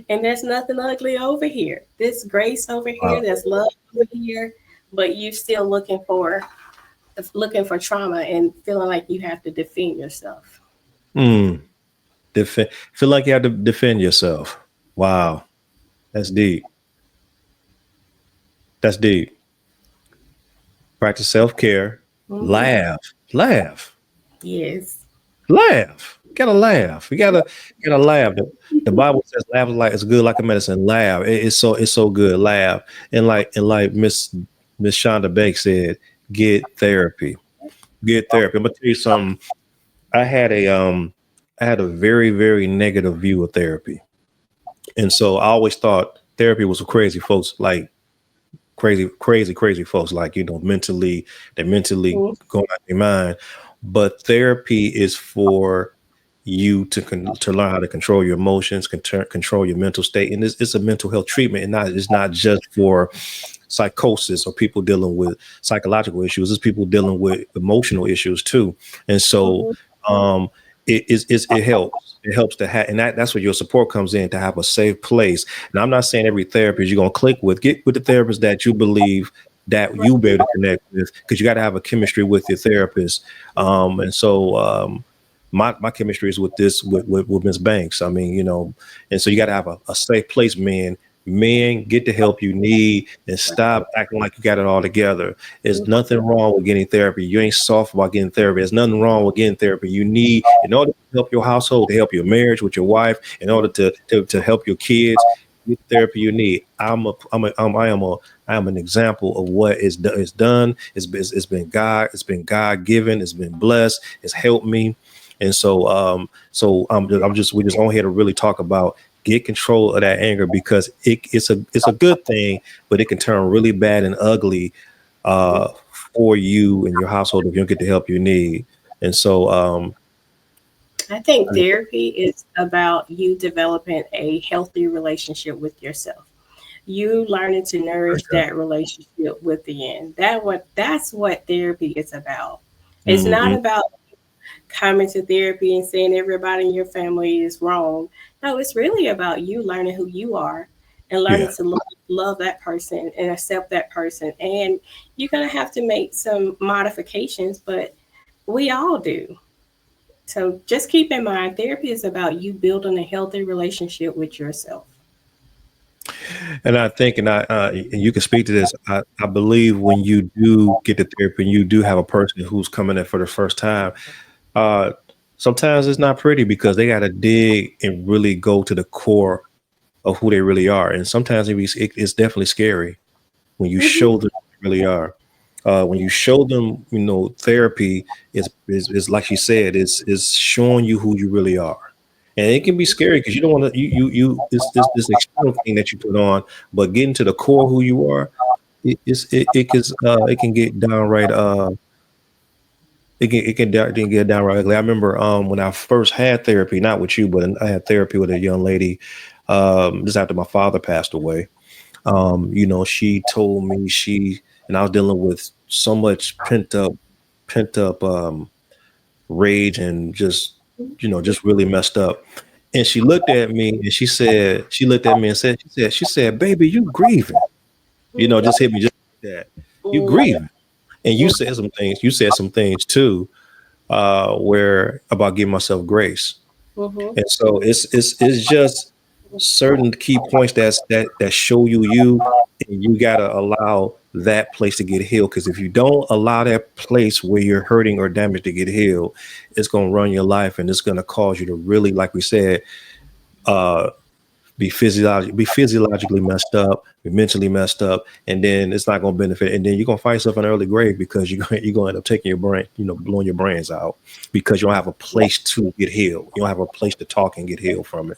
and there's nothing ugly over here. There's grace over here. Wow. There's love over here, but you still looking for trauma and feeling like you have to defend yourself. Mm. Feel like you have to defend yourself. Wow. That's deep. That's deep. Practice self-care. Hmm. Laugh. Laugh. Yes. Laugh. You gotta laugh. You gotta laugh. The Bible says laugh is like it's good like a medicine. Laugh. It's so good. Laugh. And like Miss Shanda Banks said, get therapy. Get therapy. I'm gonna tell you something. I had a um I had a very, very negative view of therapy. And so I always thought therapy was for crazy folks, like crazy, crazy, crazy folks, like, they're mentally Mhm. going out their mind. But therapy is for you to learn how to control your emotions, control your mental state. And it's a mental health treatment. And it's not just for psychosis or people dealing with psychological issues. It's people dealing with emotional issues too. And so Mhm. um, it helps. It helps to have, and that's where your support comes in, to have a safe place. And I'm not saying every therapist you're gonna click with. Get with the therapist that you believe that you be able to connect with, because you got to have a chemistry with your therapist. And so my chemistry is with Miss Banks. I mean, and so you got to have a safe place, man. Men, get the help you need and stop acting like you got it all together. There's nothing wrong with getting therapy. You ain't soft about getting therapy. There's nothing wrong with getting therapy. You need, in order to help your household, to help your marriage with your wife, in order to help your kids, get the therapy you need. I am an example of what is done. It's been God. It's been God given. It's been blessed. It's helped me. And so we're just on here to really talk about get control of that anger, because it's a good thing, but it can turn really bad and ugly uh, for you and your household if you don't get the help you need. And so I think therapy is about you developing a healthy relationship with yourself. You learning to nourish that relationship within. That's what therapy is about. It's not mhm, about coming to therapy and saying everybody in your family is wrong. No, it's really about you learning who you are and learning yeah. to love that person and accept that person. And you're gonna have to make some modifications, but we all do. So just keep in mind, therapy is about you building a healthy relationship with yourself. And I think, and you can speak to this. I believe when you do get the therapy and you do have a person who's coming in for the first time, uh, sometimes it's not pretty, because they got to dig and really go to the core of who they really are. And sometimes it's definitely scary when you Hmm. show them who they really are. When you show them, therapy is like she said, is showing you who you really are. And it can be scary because you don't want to, it's this external thing that you put on, but getting to the core of who you are, it can get downright, it can get downright ugly. I remember when I first had therapy, not with you, but I had therapy with a young lady, just after my father passed away. She told me and I was dealing with so much pent up rage, and just really messed up. And she looked at me and she looked at me and she said, baby, you grieving. Just hit me just like that. You grieving. And you said some things too, where about giving myself grace. Hmm. And so it's just certain key points that show you, and you gotta allow that place to get healed. Because if you don't allow that place where you're hurting or damaged to get healed, it's gonna run your life, and it's gonna cause you to really, like we said, uh be physiologically messed up, be mentally messed up, and then it's not going to benefit. And then you're going to find yourself in an early grave because you're going to end up taking your brain, blowing your brains out because you don't have a place to get healed. You don't have a place to talk and get healed from it.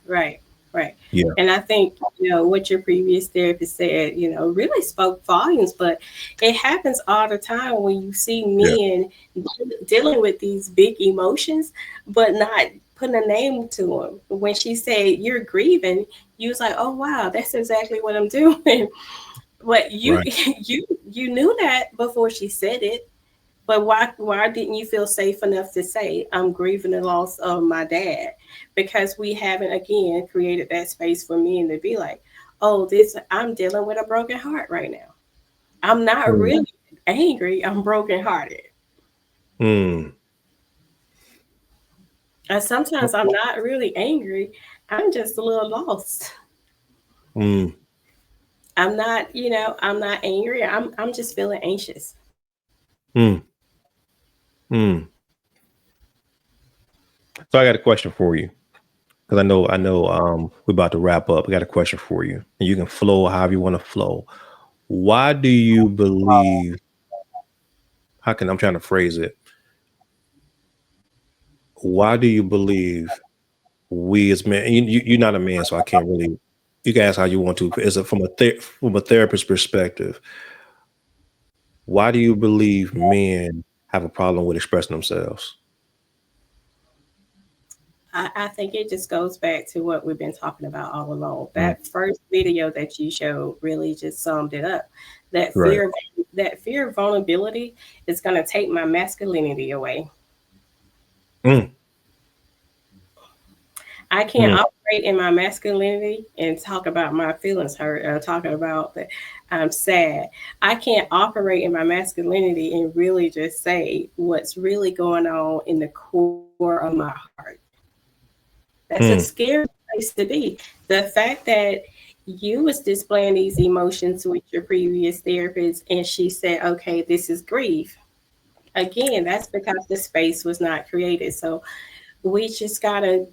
Right, right. Yeah, And I think, what your previous therapist said, really spoke volumes, but it happens all the time when you see yeah, men dealing with these big emotions, but not putting a name to them. When she said you're grieving, you was like, oh wow, that's exactly what I'm doing. But you right. you knew that before she said it. But why didn't you feel safe enough to say I'm grieving the loss of my dad? Because we haven't again created that space for men to be like, oh, this I'm dealing with a broken heart right now. I'm not Mm, really angry. I'm brokenhearted. mm, And sometimes I'm not really angry. I'm just a little lost. mm, I'm not angry. I'm just feeling anxious. mm, mm. So I got a question for you because I know we're about to wrap up. I got a question for you, and you can flow however you want to flow. Why do you believe? How can I'm trying to phrase it? Why do you believe we as men? You're not a man, so I can't really. You can ask how you want to. Is it from a therapist perspective? Why do you believe men have a problem with expressing themselves? I think it just goes back to what we've been talking about all along. Mm, That first video that you showed really just summed it up. That right. fear of that fear of vulnerability is going to take my masculinity away. Mm, I can't mm, operate in my masculinity and talk about my feelings hurt, talking about that I'm sad. I can't operate in my masculinity and really just say what's really going on in the core of my heart. That's a mm. scary place to be. The fact that you was displaying these emotions with your previous therapist and she said, okay, this is grief. Again, that's because the space was not created. So we just gotta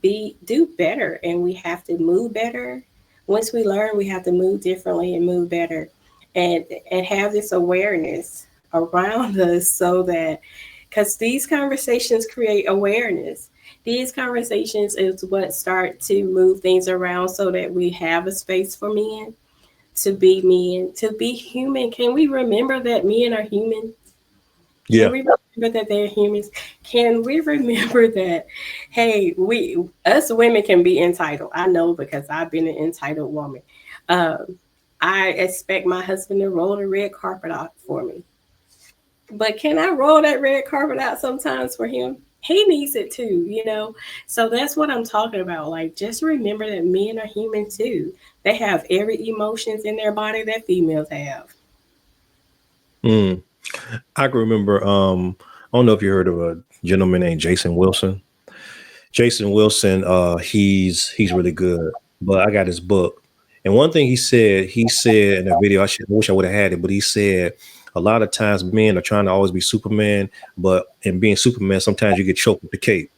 do better and we have to move better. Once we learn, we have to move differently and move better and have this awareness around us so that because these conversations create awareness. These conversations is what start to move things around so that we have a space for men, to be human. Can we remember that men are human? Can Yeah, we remember that they're humans? Can we remember that, hey, us women can be entitled? I know because I've been an entitled woman. Um, I expect my husband to roll the red carpet out for me. But can I roll that red carpet out sometimes for him? He needs it too. So that's what I'm talking about. Like, just remember that men are human too. They have every emotions in their body that females have. mm. I can remember. I don't know if you heard of a gentleman named Jason Wilson. Jason Wilson, he's really good. But I got his book, and one thing he said in a video. I wish I would have had it, but he said a lot of times men are trying to always be Superman, but in being Superman, sometimes you get choked with the cape.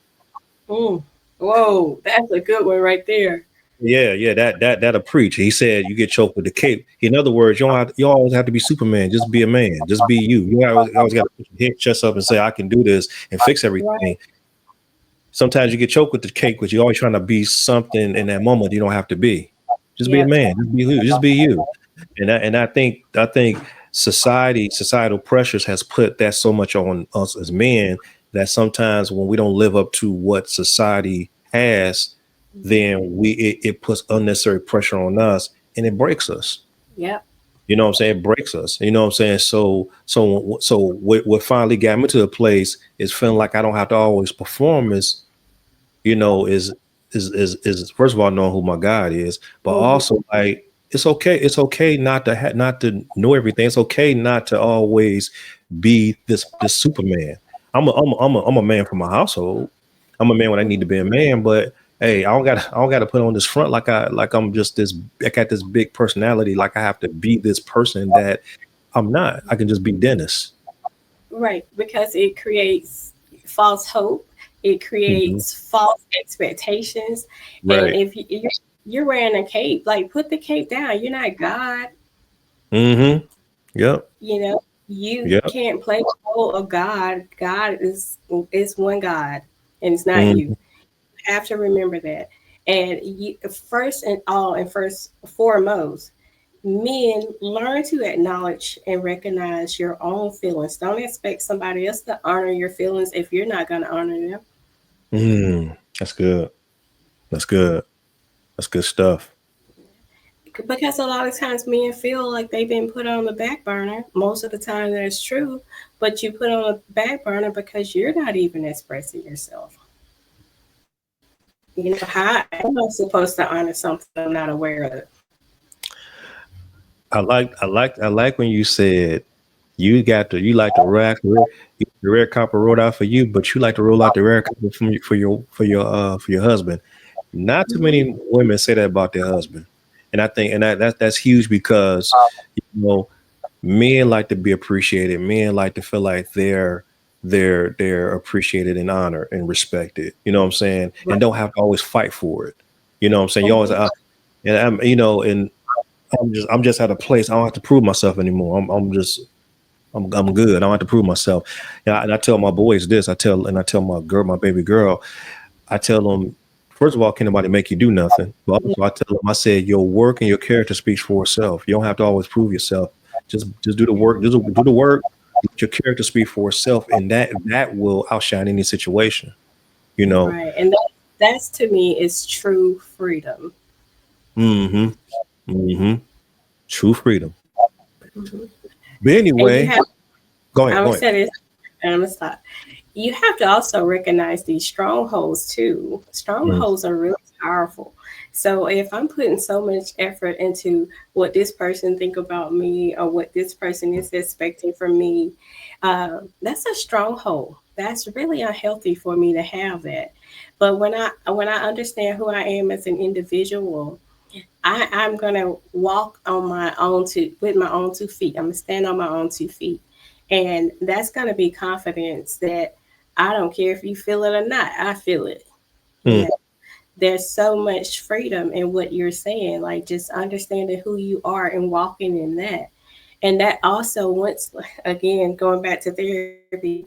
Mm. Whoa, that's a good one right there. Yeah, yeah, that'll preach. He said you get choked with the cape. In other words, you always have to be Superman. Just be a man. Just be you. You always got to put your head chest up and say I can do this and fix everything. Right. Sometimes you get choked with the cake, but you're always trying to be something in that moment you don't have to be. Just be a Yep. man. Just be you. Just be you. And I think societal pressures has put that so much on us as men that sometimes when we don't live up to what society has, then it puts unnecessary pressure on us and it breaks us. Yep. You know what I'm saying? It breaks us. You know what I'm saying? So what finally got me to a place is feeling like I don't have to always perform as you know, is first of all knowing who my God is, but Mhm. also like it's okay. It's okay not to know everything. It's okay not to always be this Superman. I'm a man from my household. I'm a man when I need to be a man, but Hey, I don't got to put on this front like I'm just this. I got this big personality. Like I have to be this person that I'm not. I can just be Dennis. Right, because it creates false hope, it Hmm. creates false expectations. And Right. if you're wearing a cape, like put the cape down. You're not God, Hmm. Yep. you know. You Yep. can't play the role of God. God is one God, and it's not you. Hmm. You have to remember that. And you, first and all, and first foremost, men learn to acknowledge and recognize your own feelings. Don't expect somebody else to honor your feelings if you're not going to honor them. That's good. That's good. That's good stuff. Because a lot of times men feel like they've been put on the back burner. Most of the time that's true, but you put on the back burner because you're not even expressing yourself. You know, how am I supposed to honor something I'm not aware of? I like when you said you like the red carpet rolled out for you, but you like to roll out the red carpet for your husband. Not too many women say that about their husband, and I think and that's huge because you know men like to be appreciated. Men like to feel like they're appreciated and honored and respected. You know what I'm saying? And don't have to always fight for it. You know what I'm saying? You always and and I'm just at a place I don't have to prove myself anymore. I'm good. I don't have to prove myself. And I tell my boys this. I tell my baby girl. I tell them, first of all, can nobody make you do nothing? But also, I tell them, I said, your work and your character speaks for itself. You don't have to always prove yourself. Just do the work. Do the work. Let your character speak for itself, and that will outshine any situation. You know. Right. And that's to me is true freedom. Mm-hmm. Mm-hmm. True freedom. Mhm. But And you anyway, have, go I'm ahead. going Go to ahead. say this, and I'm going to stop. You have to also recognize these strongholds too. Mm, Strongholds are really powerful. So if I'm putting so much effort into what this person think about me or what this person is expecting from me, that's a stronghold. That's really unhealthy for me to have that. But when I understand who I am as an individual, I'm gonna walk on my own two with my own 2 feet. I'm gonna stand on my own 2 feet. And that's gonna be confidence that I don't care if you feel it or not, I feel it. You mm, know, there's so much freedom in what you're saying, like just understanding who you are and walking in that. And that also once again going back to therapy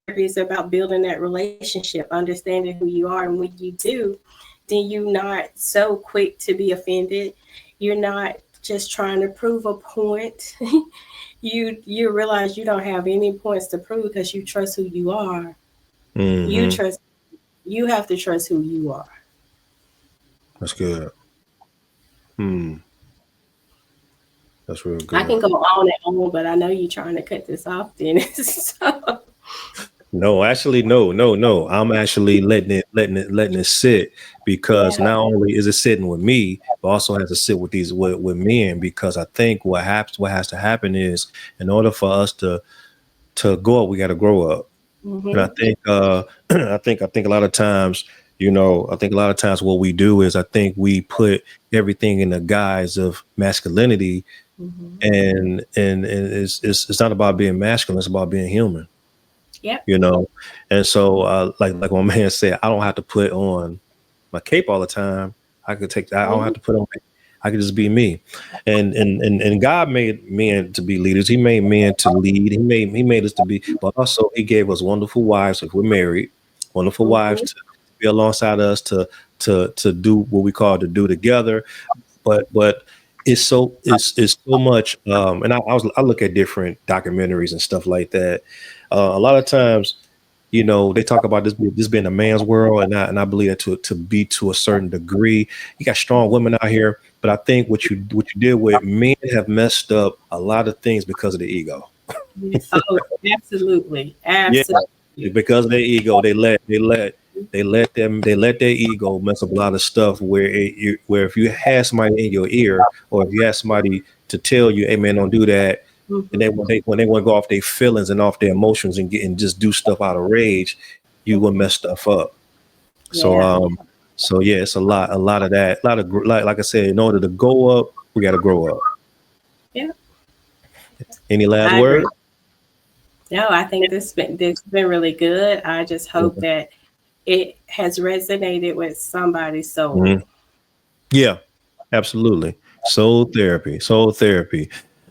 is about building that relationship, understanding who you are, and when you do, then you're not so quick to be offended. You're not just trying to prove a point. You realize you don't have any points to prove because you trust who you are. You mm-hmm. trust you have to trust who you are. That's good. Hmm. That's real I good. can go on and on, but I know you're trying to cut this off, Dennis. So, No, actually, no, no, no. I'm actually letting it sit because yeah. not only is it sitting with me, but also has to sit with with men because I think what has to happen is in order for us to go up, we got to grow up. And I Hmm. think I think a lot of times, I think a lot of times what we do is I think we put everything in the guise of masculinity, Hmm. and it's not about being masculine, it's about being human. Yep. you know. And so, like my man said, I don't have to put on my cape all the time. I don't have Hmm. to put on. I can just be me. And God made men to be leaders. He made men to lead. He made us to be, but also He gave us wonderful wives if we're married, wonderful wives Hmm. to be alongside us to do what we call to do together. But it's so much. And I look at different documentaries and stuff like that. A lot of times, they talk about this being a man's world, and I believe that to be to a certain degree. You got strong women out here, but I think what you did with men have messed up a lot of things because of the ego. Oh, absolutely, Yeah, absolutely. because of their ego, they let their ego mess up a lot of stuff. Where if you had somebody in your ear, or if you had somebody to tell you, "Hey man, don't do that," and Hmm. when they want to go off their feelings and off their emotions and just do stuff out of rage, you will mess stuff up. So Yeah. So yeah, it's a lot of that, a lot of like I said, in order to go up, we got to grow up. Yeah, Any last I agree. word? No, I think this been really good. I just hope that it has resonated with somebody's soul. Mhm. Yeah, absolutely. Soul therapy.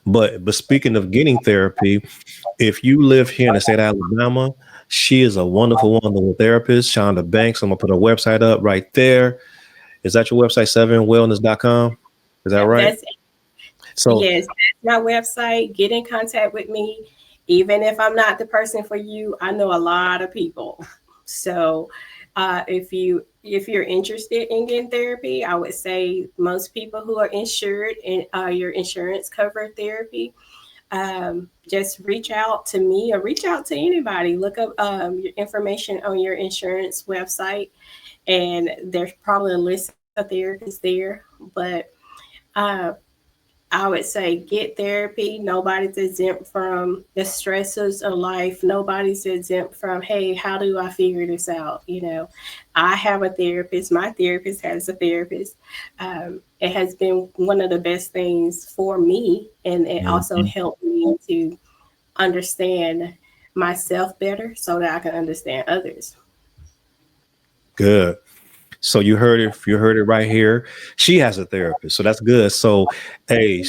But speaking of getting therapy, if you live here in the state of Alabama, she is a wonderful therapist, Shanda Banks. I'm gonna put her website up right there. Is that your website, 7wellness.com? Is that Yep, right? that's So yes, that's my website. Get in contact with me. Even if I'm not the person for you, I know a lot of people. So if you're interested in getting therapy, I would say most people who are insured and your insurance cover therapy, just reach out to me or reach out to anybody. Look up your information on your insurance website, and there's probably a list of therapists there. But uh, I would say get therapy. Nobody's exempt from the stresses of life. Nobody's exempt from, hey, how do I figure this out? I have a therapist. My therapist has a therapist. It has been one of the best things for me, and it also mhm, helped me to understand myself better so that I can understand others. good. So you heard it. You heard it right here. She has a therapist, so that's good. So, hey,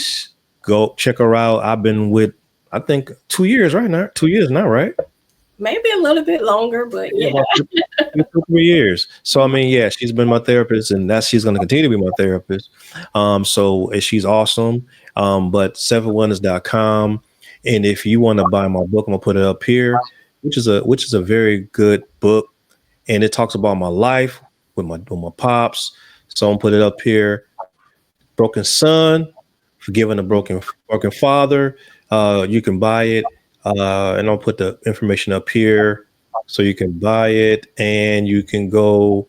go check her out. I've been with, I think, 2 years right now. 2 years now, right? Maybe a little bit longer, but Yeah, yeah. about 2, 3 years. So I mean, yeah, she's been my therapist, and she's going to continue to be my therapist. So she's awesome. But 7wellness.com, and if you want to buy my book, I'm gonna put it up here, which is a very good book, and it talks about my life with my pops. So I'm gonna put it up here. Broken Son, Forgiving a Broken Father. You can buy it, and I'll put the information up here so you can buy it, and you can buy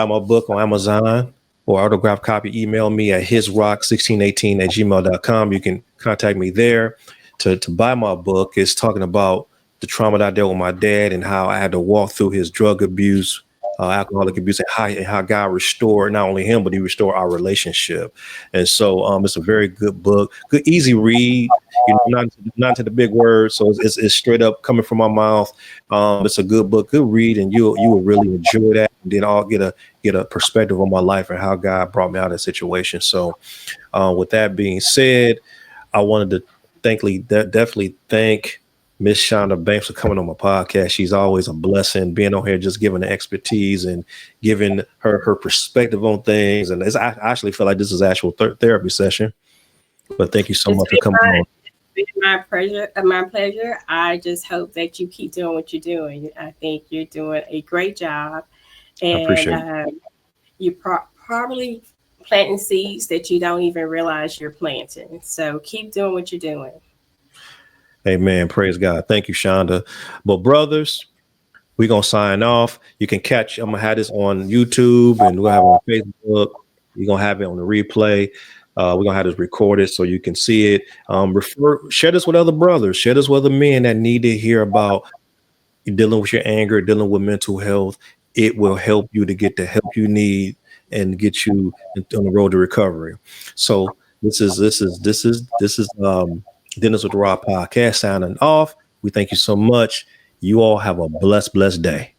my book on Amazon or autograph copy. Email me at hisrock1618@gmail.com. You can contact me there to buy my book. It's talking about the trauma that I dealt with my dad and how I had to walk through his drug abuse, alcoholic abuse, and how God restored not only him, but he restored our relationship. And so it's a very good book, good, easy read, not to the big words. So it's straight up coming from my mouth. It's a good book, good read, and you will really enjoy that. And then I'll get a perspective on my life and how God brought me out of that situation. So, with that being said, I wanted to definitely thank Miss Shonda Banks for coming on my podcast. She's always a blessing being on here, just giving the expertise and giving her perspective on things. And I actually feel like this is actual therapy session. But thank you so It's much for been coming my on. been my pleasure. My pleasure. I just hope that you keep doing what you're doing. I think you're doing a great job, I and appreciate it. you probably planting seeds that you don't even realize you're planting. So keep doing what you're doing. Amen. Praise God. Thank you, Shonda. But brothers, we're gonna sign off. You can catch. I'm gonna have this on YouTube, and we'll have it on Facebook. You're gonna have it on the replay. We're gonna have this recorded so you can see it. Share this with other brothers. Share this with other men that need to hear about dealing with your anger, dealing with mental health. It will help you to get the help you need and get you on the road to recovery. So this is Dennis with the Raw podcast signing off. We thank you so much. You all have a blessed day.